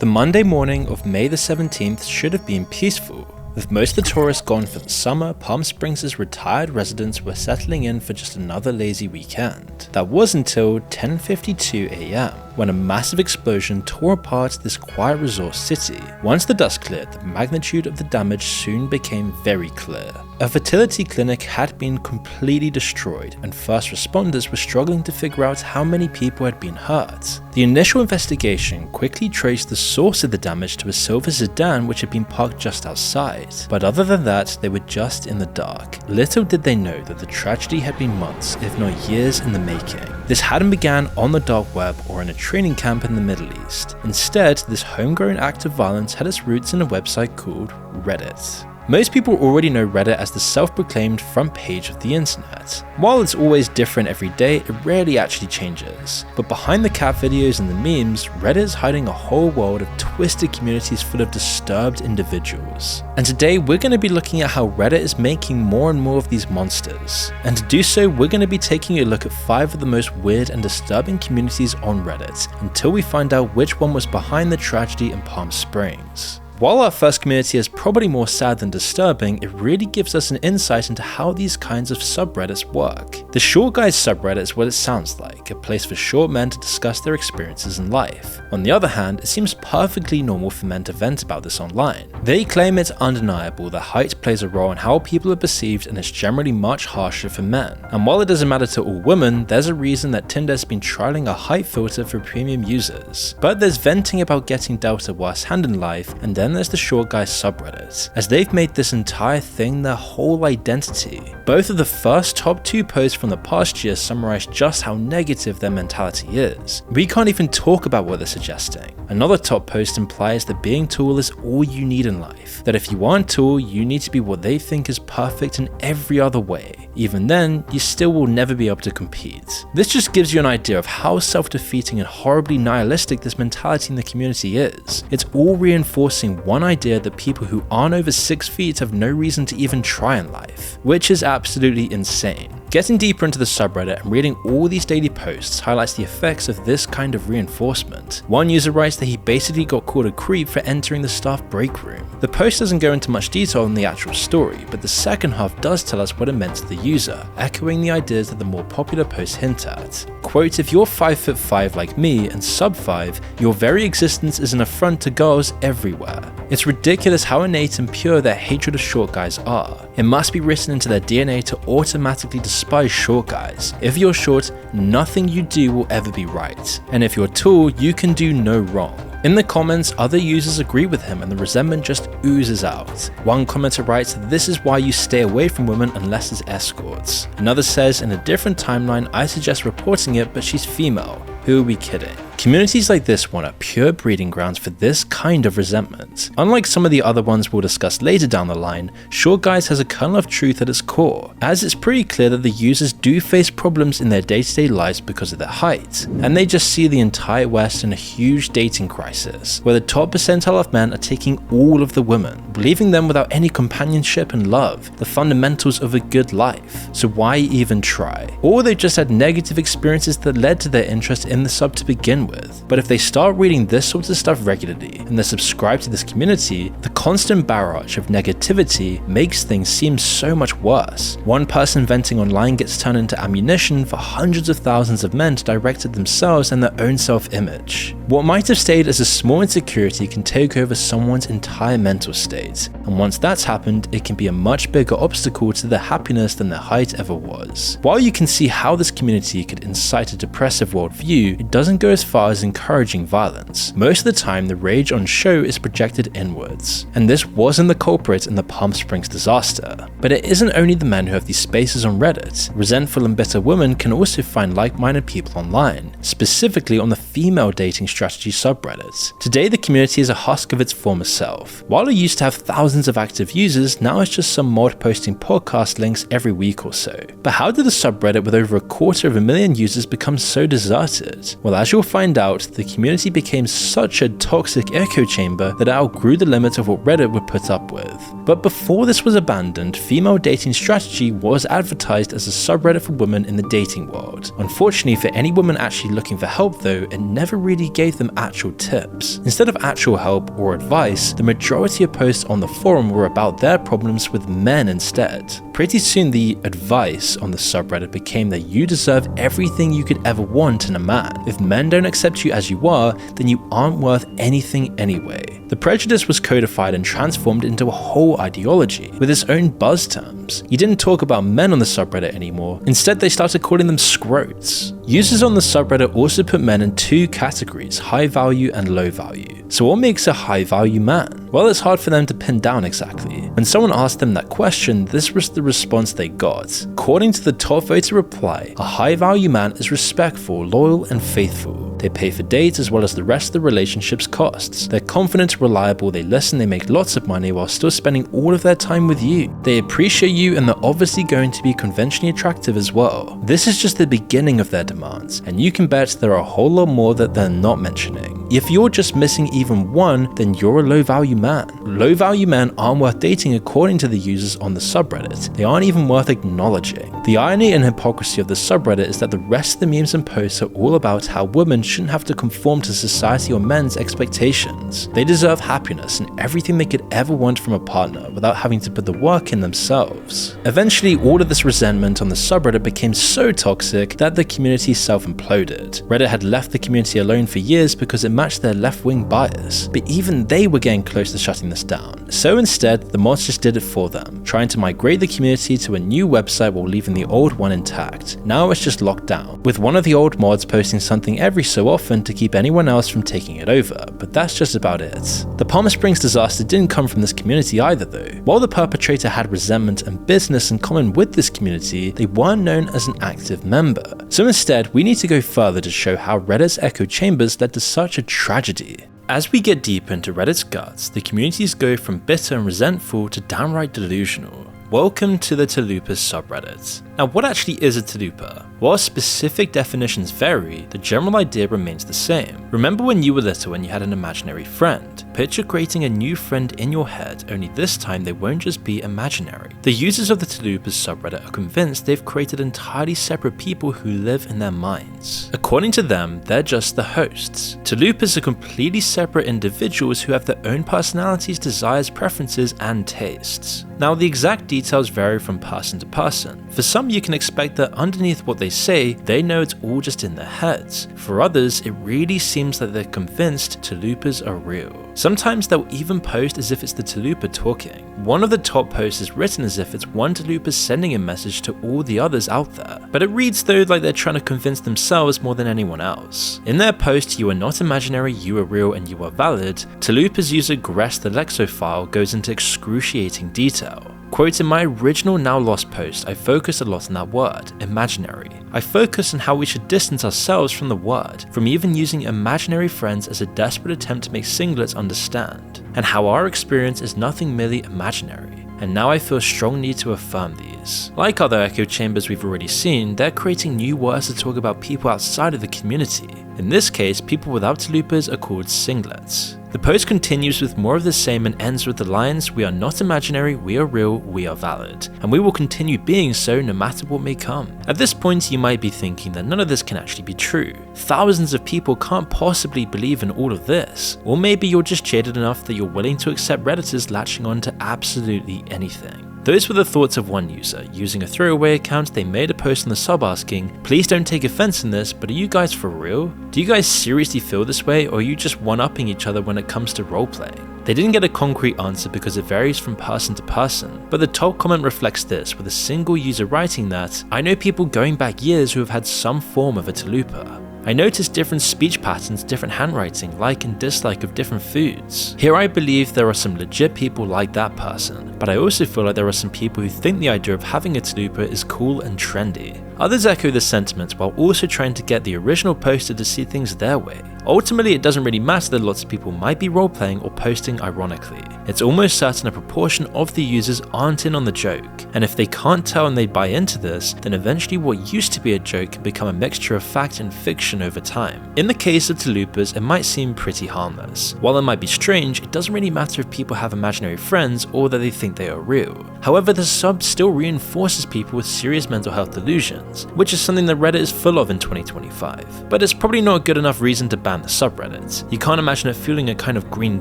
The Monday morning of May the 17th should have been peaceful. With most of the tourists gone for the summer, Palm Springs' retired residents were settling in for just another lazy weekend. That was until 10:52 AM, when a massive explosion tore apart this quiet resort city. Once the dust cleared, the magnitude of the damage soon became very clear. A fertility clinic had been completely destroyed, and first responders were struggling to figure out how many people had been hurt. The initial investigation quickly traced the source of the damage to a silver sedan which had been parked just outside, but other than that, they were just in the dark. Little did they know that the tragedy had been months, if not years, in the making. This hadn't began on the dark web or in a training camp in the Middle East. Instead, this homegrown act of violence had its roots in a website called Reddit. Most people already know Reddit as the self-proclaimed front page of the internet. While it's always different every day, it rarely actually changes. But behind the cat videos and the memes, Reddit is hiding a whole world of twisted communities full of disturbed individuals. And today we're going to be looking at how Reddit is making more and more of these monsters. And to do so, we're going to be taking a look at 5 of the most weird and disturbing communities on Reddit, until we find out which one was behind the tragedy in Palm Springs. While our first community is probably more sad than disturbing, it really gives us an insight into how these kinds of subreddits work. The Short Guys subreddit is what it sounds like, a place for short men to discuss their experiences in life. On the other hand, it seems perfectly normal for men to vent about this online. They claim it's undeniable that height plays a role in how people are perceived, and it's generally much harsher for men. And while it doesn't matter to all women, there's a reason that Tinder's been trialing a height filter for premium users. But there's venting about getting dealt a worse hand in life, and then there's the Short Guys subreddit, as they've made this entire thing their whole identity. Both of the first top 2 posts from the past year summarize just how negative their mentality is. We can't even talk about what they're suggesting. Another top post implies that being tall is all you need in life, that if you aren't tall, you need to be what they think is perfect in every other way. Even then, you still will never be able to compete. This just gives you an idea of how self-defeating and horribly nihilistic this mentality in the community is. It's all reinforcing one idea that people who aren't over 6 feet have no reason to even try in life, which is absolutely insane. Getting deeper into the subreddit and reading all these daily posts highlights the effects of this kind of reinforcement. One user writes that he basically got called a creep for entering the staff break room. The post doesn't go into much detail on the actual story, but the second half does tell us what it meant to the user, echoing the ideas that the more popular posts hint at. Quote, "If you're 5'5" like me and sub 5, your very existence is an affront to girls everywhere. It's ridiculous how innate and pure their hatred of short guys are. It must be written into their DNA to automatically despise short guys. If you're short, nothing you do will ever be right. And if you're tall, you can do no wrong." In the comments, other users agree with him and the resentment just oozes out. One commenter writes that this is why you stay away from women unless as escorts. Another says, in a different timeline, I suggest reporting it, but she's female. Who are we kidding? Communities like this one are pure breeding grounds for this kind of resentment. Unlike some of the other ones we'll discuss later down the line, Short Guys has a kernel of truth at its core, as it's pretty clear that the users do face problems in their day-to-day lives because of their height, and they just see the entire West in a huge dating crisis, where the top percentile of men are taking all of the women, leaving them without any companionship and love, the fundamentals of a good life. So why even try? Or they just had negative experiences that led to their interest in the sub to begin with. But if they start reading this sort of stuff regularly and they're subscribed to this community, the constant barrage of negativity makes things seem so much worse. One person venting online gets turned into ammunition for hundreds of thousands of men to direct at themselves and their own self-image. What might have stayed as a small insecurity can take over someone's entire mental state, and once that's happened, it can be a much bigger obstacle to their happiness than their height ever was. While you can see how this community could incite a depressive worldview, it doesn't go as far as encouraging violence. Most of the time, the rage on show is projected inwards, and this wasn't the culprit in the Palm Springs disaster. But it isn't only the men who have these spaces on Reddit. Resentful and bitter women can also find like-minded people online, specifically on the female dating strategy subreddit. Today, the community is a husk of its former self. While it used to have thousands of active users, now it's just some mod posting podcast links every week or so. But how did a subreddit with over 250,000 users become so deserted? Well, as you'll find out, the community became such a toxic echo chamber that it outgrew the limit of what Reddit would put up with. But before this was abandoned, female dating strategy was advertised as a subreddit for women in the dating world. Unfortunately for any women actually looking for help though, it never really gave them actual tips. Instead of actual help or advice, the majority of posts on the forum were about their problems with men instead. Pretty soon the advice on the subreddit became that you deserve everything you could ever want in a man. If men don't accept you as you are, then you aren't worth anything anyway. The prejudice was codified and transformed into a whole ideology with its own buzz terms. You didn't talk about men on the subreddit anymore. Instead, they started calling them scrotes. Users on the subreddit also put men in two categories, high value and low value. So what makes a high value man? Well, it's hard for them to pin down exactly. When someone asked them that question, this was the response they got. According to the top voted reply, a high value man is respectful, loyal, and faithful. They pay for dates as well as the rest of the relationship's costs. They're confident, reliable, they listen, they make lots of money while still spending all of their time with you. They appreciate you and they're obviously going to be conventionally attractive as well. This is just the beginning of their demands, and you can bet there are a whole lot more that they're not mentioning. If you're just missing even one, then you're a low value man. Low value men aren't worth dating according to the users on the subreddit. They aren't even worth acknowledging. The irony and hypocrisy of the subreddit is that the rest of the memes and posts are all about how women shouldn't have to conform to society or men's expectations. They deserve happiness and everything they could ever want from a partner without having to put the work in themselves. Eventually, all of this resentment on the subreddit became so toxic that the community self-imploded. Reddit had left the community alone for years because it matched their left-wing bias, but even they were getting close to shutting this down. So instead, the mods just did it for them, trying to migrate the community to a new website while leaving the old one intact. Now it's just locked down, with one of the old mods posting something every so often to keep anyone else from taking it over, but that's just about it. The Palm Springs disaster didn't come from this community either though. While the perpetrator had resentment and business in common with this community, they weren't known as an active member. So instead, we need to go further to show how Reddit's echo chambers led to such a tragedy. As we get deeper into Reddit's guts, the communities go from bitter and resentful to downright delusional. Welcome to the tulpa subreddit. Now, what actually is a tulpa? While specific definitions vary, the general idea remains the same. Remember when you were little and you had an imaginary friend? Picture creating a new friend in your head, only this time they won't just be imaginary. The users of the tulpa subreddit are convinced they've created entirely separate people who live in their minds. According to them, they're just the hosts. Tulpas are completely separate individuals who have their own personalities, desires, preferences, and tastes. Now, the exact details vary from person to person. For some, you can expect that underneath what they say, they know it's all just in their heads. For others, it really seems that they're convinced tulpas are real. Sometimes they'll even post as if it's the tulpa talking. One of the top posts is written as if it's one tulpa sending a message to all the others out there, but it reads though like they're trying to convince themselves more than anyone else. In their post, "You are not imaginary, you are real, and you are valid," tulpa's user Gress the Lexophile goes into excruciating detail. Quote, "In my original now lost post, I focused a lot on that word, imaginary. I focused on how we should distance ourselves from the word, from even using imaginary friends as a desperate attempt to make singlets understand, and how our experience is nothing merely imaginary. And now I feel a strong need to affirm these." Like other echo chambers we've already seen, they're creating new words to talk about people outside of the community. In this case, people without tulpas are called singlets. The post continues with more of the same and ends with the lines, "We are not imaginary, we are real, we are valid, and we will continue being so no matter what may come." At this point, you might be thinking that none of this can actually be true. Thousands of people can't possibly believe in all of this. Or maybe you're just jaded enough that you're willing to accept Redditors latching on to absolutely anything. Those were the thoughts of one user. Using a throwaway account, they made a post on the sub asking, "Please don't take offense in this, but are you guys for real? Do you guys seriously feel this way, or are you just one-upping each other when it comes to roleplaying?" They didn't get a concrete answer because it varies from person to person, but the top comment reflects this, with a single user writing that, "I know people going back years who have had some form of a tulpa. I noticed different speech patterns, different handwriting, like and dislike of different foods. Here I believe there are some legit people like that person, but I also feel like there are some people who think the idea of having a tulpa is cool and trendy. Others echo this sentiment while also trying to get the original poster to see things their way. Ultimately, it doesn't really matter that lots of people might be roleplaying or posting ironically. It's almost certain a proportion of the users aren't in on the joke, and if they can't tell and they buy into this, then eventually what used to be a joke can become a mixture of fact and fiction over time. In the case of tulpas, it might seem pretty harmless. While it might be strange, it doesn't really matter if people have imaginary friends or that they think they are real. However, the sub still reinforces people with serious mental health delusions, which is something that Reddit is full of in 2025. But it's probably not a good enough reason to ban the subreddit. You can't imagine it feeling a kind of Green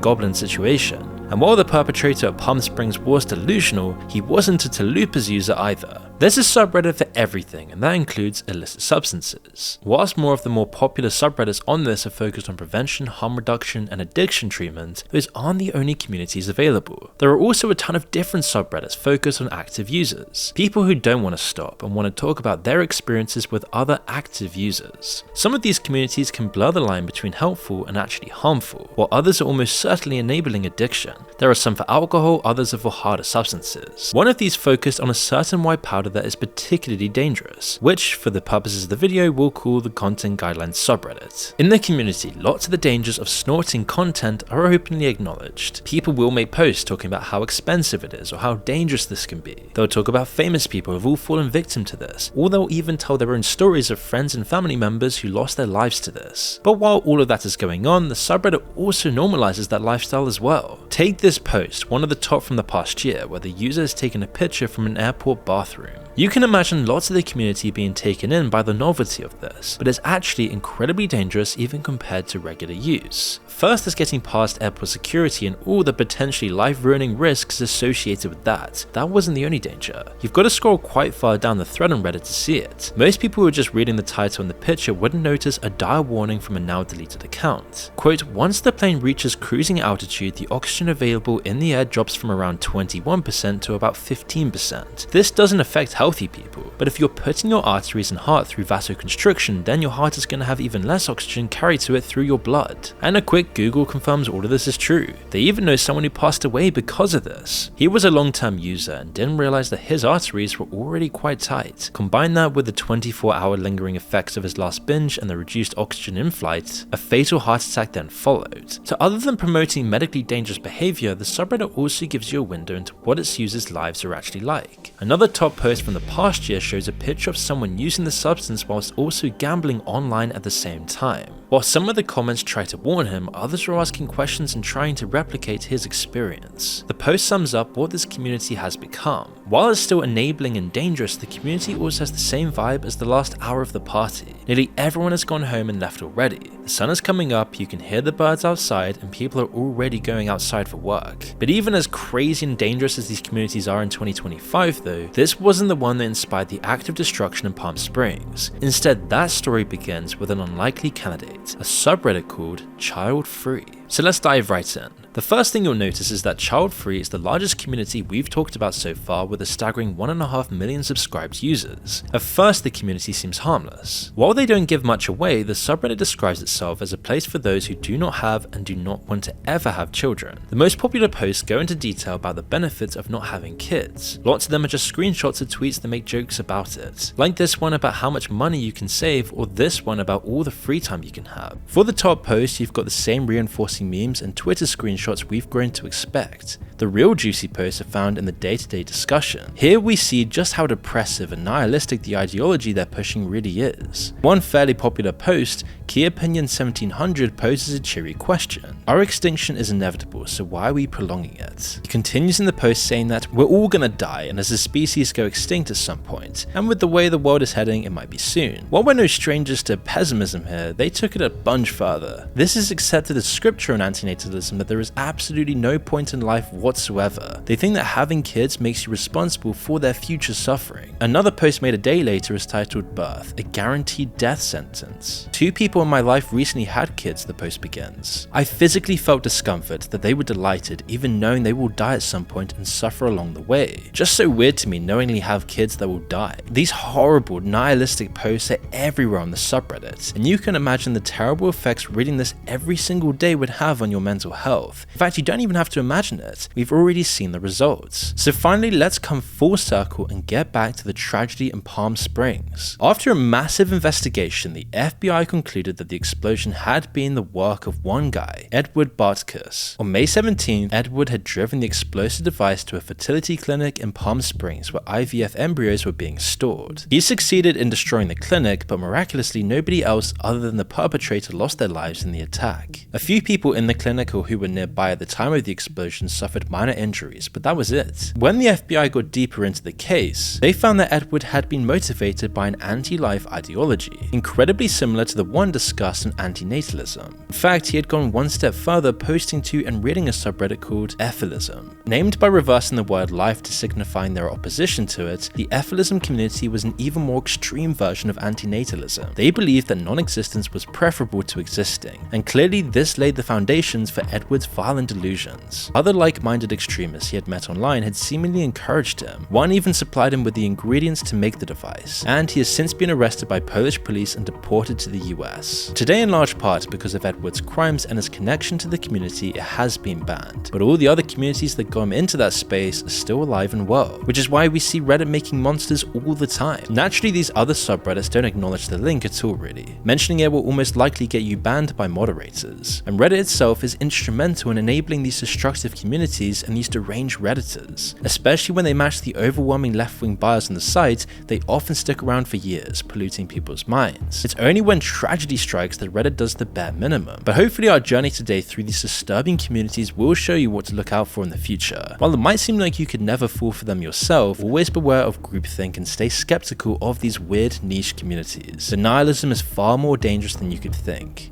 Goblin situation. And while the perpetrator of Palm Springs was delusional, he wasn't a tulpas user either. There's a subreddit for everything, and that includes illicit substances. Whilst more of the more popular subreddits on this are focused on prevention, harm reduction, and addiction treatment, those aren't the only communities available. There are also a ton of different subreddits focused on active users, people who don't want to stop and want to talk about their experiences with other active users. Some of these communities can blur the line between helpful and actually harmful, while others are almost certainly enabling addiction. There are some for alcohol, others are for harder substances. One of these focused on a certain white powder that is particularly dangerous, which, for the purposes of the video, we'll call the Content Guidelines subreddit. In the community, lots of the dangers of snorting content are openly acknowledged. People will make posts talking about how expensive it is or how dangerous this can be. They'll talk about famous people who have all fallen victim to this, or they'll even tell their own stories of friends and family members who lost their lives to this. But while all of that is going on, the subreddit also normalizes that lifestyle as well. Take this post, one of the top from the past year, where the user has taken a picture from an airport bathroom. You can imagine lots of the community being taken in by the novelty of this, but it's actually incredibly dangerous even compared to regular use. First is getting past airport security and all the potentially life-ruining risks associated with that. That wasn't the only danger. You've got to scroll quite far down the thread on Reddit to see it. Most people who are just reading the title and the picture wouldn't notice a dire warning from a now deleted account. Quote, once the plane reaches cruising altitude, the oxygen available in the air drops from around 21% to about 15%. This doesn't affect healthy people, but if you're putting your arteries and heart through vasoconstriction, then your heart is going to have even less oxygen carried to it through your blood. And a quick Google confirms all of this is true. They even know someone who passed away because of this. He was a long-term user and didn't realize that his arteries were already quite tight. Combine that with the 24-hour lingering effects of his last binge and the reduced oxygen in flight, a fatal heart attack then followed. So other than promoting medically dangerous behavior, the subreddit also gives you a window into what its users' lives are actually like. Another top post from the past year shows a picture of someone using the substance whilst also gambling online at the same time. While some of the comments try to warn him, others are asking questions and trying to replicate his experience. The post sums up what this community has become. While it's still enabling and dangerous, the community also has the same vibe as the last hour of the party. Nearly everyone has gone home and left already. The sun is coming up, you can hear the birds outside, and people are already going outside for work. But even as crazy and dangerous as these communities are in 2025 though, this wasn't the one that inspired the act of destruction in Palm Springs. Instead, that story begins with an unlikely candidate, a subreddit called childfree. So let's dive right in. The first thing you'll notice is that childfree is the largest community we've talked about so far, with a staggering 1.5 million subscribed users. At first, the community seems harmless. While they don't give much away, the subreddit describes itself as a place for those who do not have and do not want to ever have children. The most popular posts go into detail about the benefits of not having kids. Lots of them are just screenshots of tweets that make jokes about it, like this one about how much money you can save, or this one about all the free time you can have. For the top post, you've got the same reinforcing memes and Twitter screenshots we've grown to expect. The real juicy posts are found in the day-to-day discussion. Here we see just how depressive and nihilistic the ideology they're pushing really is. One fairly popular post, Key Opinion 1700, poses a cheery question. Our extinction is inevitable, so why are we prolonging it? He continues in the post saying that we're all gonna die and as a species go extinct at some point, and with the way the world is heading, it might be soon. While we're no strangers to pessimism here, they took it a bunch further. This is accepted as scripture in antinatalism that there is absolutely no point in life whatsoever. They think that having kids makes you responsible for their future suffering. Another post made a day later is titled Birth, a guaranteed death sentence. Two people people in my life recently had kids," the post begins. "I physically felt discomfort that they were delighted even knowing they will die at some point and suffer along the way. Just so weird to me knowingly have kids that will die." These horrible, nihilistic posts are everywhere on the subreddit, and you can imagine the terrible effects reading this every single day would have on your mental health. In fact, you don't even have to imagine it, we've already seen the results. So finally, let's come full circle and get back to the tragedy in Palm Springs. After a massive investigation, the FBI concluded that the explosion had been the work of one guy, Edward Bartkus. On May 17th, Edward had driven the explosive device to a fertility clinic in Palm Springs where IVF embryos were being stored. He succeeded in destroying the clinic, but miraculously nobody else other than the perpetrator lost their lives in the attack. A few people in the clinic or who were nearby at the time of the explosion suffered minor injuries, but that was it. When the FBI got deeper into the case, they found that Edward had been motivated by an anti-life ideology, incredibly similar to the one discussed in antinatalism. In fact, he had gone one step further, posting to and reading a subreddit called efilism. Named by reversing the word life to signifying their opposition to it, the efilism community was an even more extreme version of antinatalism. They believed that non-existence was preferable to existing, and clearly this laid the foundations for Edward's violent delusions. Other like-minded extremists he had met online had seemingly encouraged him. One even supplied him with the ingredients to make the device, and he has since been arrested by Polish police and deported to the US. Today, in large part because of Edward's crimes and his connection to the community, it has been banned, but all the other communities that got him into that space are still alive and well, which is why we see Reddit making monsters all the time. Naturally, these other subreddits don't acknowledge the link at all really. Mentioning it will almost likely get you banned by moderators, and Reddit itself is instrumental in enabling these destructive communities and these deranged Redditors. Especially when they match the overwhelming left-wing bias on the site, they often stick around for years, polluting people's minds. It's only when tragedy strikes that Reddit does the bare minimum, but hopefully our journey today through these disturbing communities will show you what to look out for in the future. While it might seem like you could never fall for them yourself, always beware of groupthink and stay skeptical of these weird niche communities. Denialism is far more dangerous than you could think.